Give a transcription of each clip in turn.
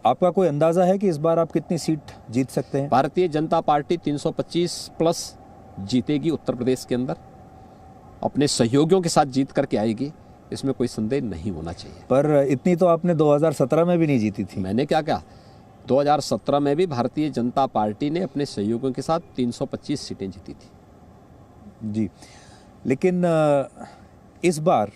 आपका कोई अंदाजा है कि इस बार आप कितनी सीट जीत सकते हैं? भारतीय जनता पार्टी 325 प्लस जीतेगी उत्तर प्रदेश के अंदर, अपने सहयोगियों के साथ जीत करके आएगी, इसमें कोई संदेह नहीं होना चाहिए। पर इतनी तो आपने 2017 में भी नहीं जीती थी। मैंने क्या कहा, 2017 में भी भारतीय जनता पार्टी ने अपने सहयोगियों के साथ 325 सीटें जीती थी जी। लेकिन इस बार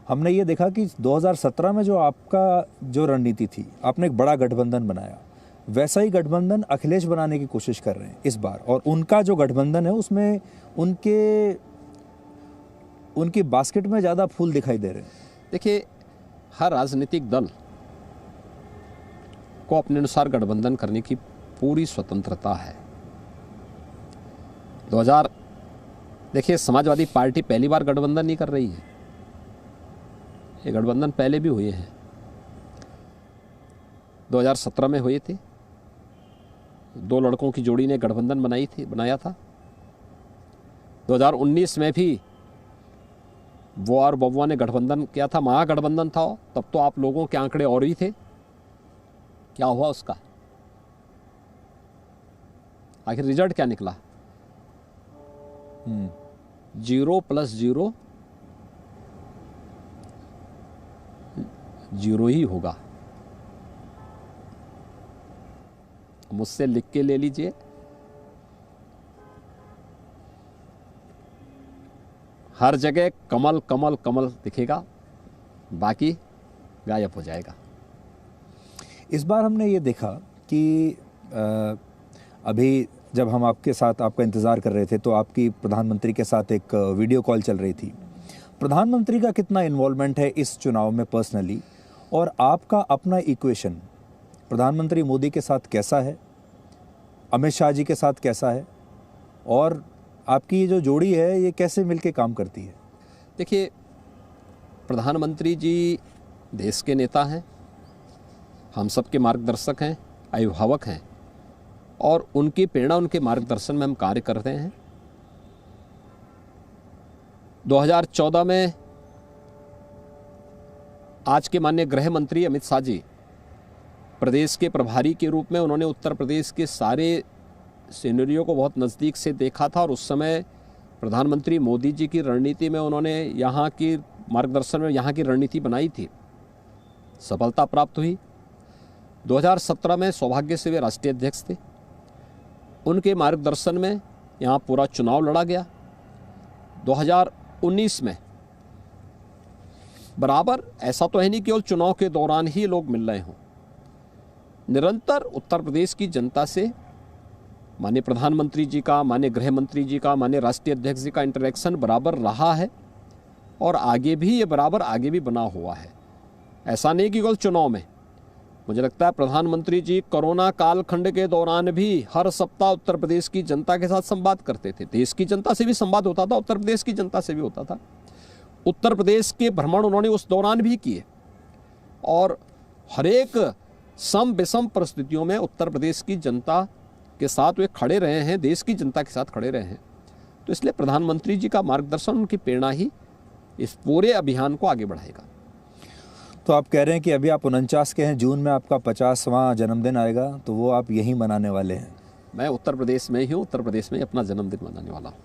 हमने ये देखा कि 2017 में जो आपका जो रणनीति थी, आपने एक बड़ा गठबंधन बनाया, वैसा ही गठबंधन अखिलेश बनाने की कोशिश कर रहे हैं इस बार, और उनका जो गठबंधन है उसमें उनकी बास्केट में ज़्यादा फूल दिखाई दे रहे हैं। देखिए, हर राजनीतिक दल को अपने अनुसार गठबंधन करने की पूरी स्वतंत्रता है। देखिए, समाजवादी पार्टी पहली बार गठबंधन नहीं कर रही है, ये गठबंधन पहले भी हुए हैं। 2017 में हुए थे, 2 लड़कों की जोड़ी ने गठबंधन बनाया था। 2019 में भी वो और बबुआ ने गठबंधन किया था, महागठबंधन था। तब तो आप लोगों के आंकड़े और ही थे, क्या हुआ उसका? आखिर रिजल्ट क्या निकला? 0 + 0 0 ही होगा। मुझसे लिख के ले लीजिए, हर जगह कमल कमल कमल दिखेगा, बाकी गायब हो जाएगा। इस बार हमने ये देखा कि अभी जब हम आपके साथ आपका इंतज़ार कर रहे थे तो आपकी प्रधानमंत्री के साथ एक वीडियो कॉल चल रही थी। प्रधानमंत्री का कितना इन्वॉल्वमेंट है इस चुनाव में पर्सनली, और आपका अपना इक्वेशन प्रधानमंत्री मोदी के साथ कैसा है, अमित शाह जी के साथ कैसा है, और आपकी ये जो जोड़ी है ये कैसे मिलके काम करती है? देखिए, प्रधानमंत्री जी देश के नेता हैं, हम सबके मार्गदर्शक हैं, अभिभावक हैं, और उनकी प्रेरणा, उनके मार्गदर्शन में हम कार्य करते हैं। 2014 में आज के माननीय गृह मंत्री अमित शाह जी प्रदेश के प्रभारी के रूप में उन्होंने उत्तर प्रदेश के सारे सिनेरियो को बहुत नज़दीक से देखा था, और उस समय प्रधानमंत्री मोदी जी की रणनीति में उन्होंने यहाँ की मार्गदर्शन में यहाँ की रणनीति बनाई थी, सफलता प्राप्त हुई। 2017 में सौभाग्य से वे राष्ट्रीय अध्यक्ष थे, उनके मार्गदर्शन में यहाँ पूरा चुनाव लड़ा गया। 2019 में बराबर, ऐसा तो है नहीं केवल चुनाव के दौरान ही लोग मिल रहे हों, निरंतर उत्तर प्रदेश की जनता से माननीय प्रधानमंत्री जी का, माननीय गृह मंत्री जी का, माननीय राष्ट्रीय अध्यक्ष जी का इंटरेक्शन बराबर रहा है, और आगे भी ये बराबर आगे भी बना हुआ है। ऐसा नहीं कि केवल चुनाव में, मुझे लगता है प्रधानमंत्री जी कोरोना कालखंड के दौरान भी हर सप्ताह उत्तर प्रदेश की जनता के साथ संवाद करते थे। देश की जनता से भी संवाद होता था, उत्तर प्रदेश की जनता से भी होता था। उत्तर प्रदेश के भ्रमण उन्होंने उस दौरान भी किए, और हर एक सम विषम परिस्थितियों में उत्तर प्रदेश की जनता के साथ वे खड़े रहे हैं, देश की जनता के साथ खड़े रहे हैं। तो इसलिए प्रधानमंत्री जी का मार्गदर्शन, उनकी प्रेरणा ही इस पूरे अभियान को आगे बढ़ाएगा। तो आप कह रहे हैं कि अभी आप 49 के हैं, जून में आपका 50वां जन्मदिन आएगा, तो वो आप यहीं मनाने वाले हैं? मैं उत्तर प्रदेश में ही हूँ, उत्तर प्रदेश में अपना जन्मदिन मनाने वाला हूँ।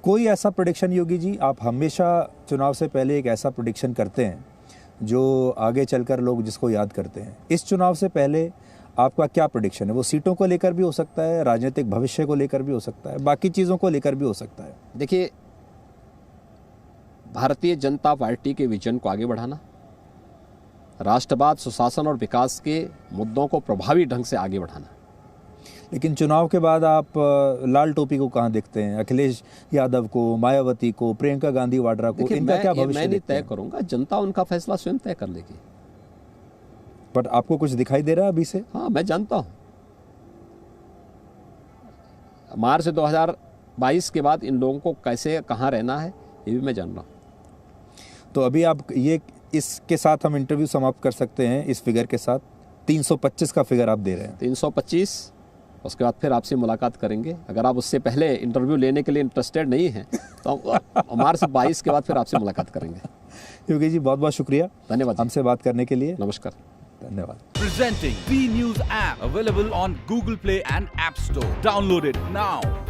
कोई ऐसा प्रेडिक्शन योगी जी, आप हमेशा चुनाव से पहले एक ऐसा प्रेडिक्शन करते हैं जो आगे चलकर लोग जिसको याद करते हैं, इस चुनाव से पहले आपका क्या प्रेडिक्शन है? वो सीटों को लेकर भी हो सकता है, राजनीतिक भविष्य को लेकर भी हो सकता है, बाकी चीज़ों को लेकर भी हो सकता है। देखिए, भारतीय जनता पार्टी के विजन को आगे बढ़ाना, राष्ट्रवाद, सुशासन और विकास के मुद्दों को प्रभावी ढंग से आगे बढ़ाना। लेकिन चुनाव के बाद आप लाल टोपी को कहाँ देखते हैं? अखिलेश यादव को, मायावती को, प्रियंका गांधी वाड्रा को, इनका क्या भविष्य? मैं नहीं तय करूंगा, जनता उनका फैसला स्वयं तय कर लेगी। बट आपको कुछ दिखाई दे रहा है अभी से? हाँ, मैं जानता हूँ। मार्च 2022 के बाद इन लोगों को कैसे कहाँ रहना है, ये भी मैं जान रहा हूँ। तो अभी आप ये, इसके साथ हम इंटरव्यू समाप्त कर सकते हैं इस फिगर के साथ। 325 का फिगर आप दे रहे हैं। 325, उसके बाद फिर आपसे मुलाकात करेंगे। अगर आप उससे पहले इंटरव्यू लेने के लिए इंटरेस्टेड नहीं हैं तो मार्च 22 के बाद फिर आपसे मुलाकात करेंगे। योगी जी, बहुत बहुत शुक्रिया, धन्यवाद हमसे बात करने के लिए। नमस्कार। धन्यवाद। Presenting B News app, available on Google Play and App Store. Download it now.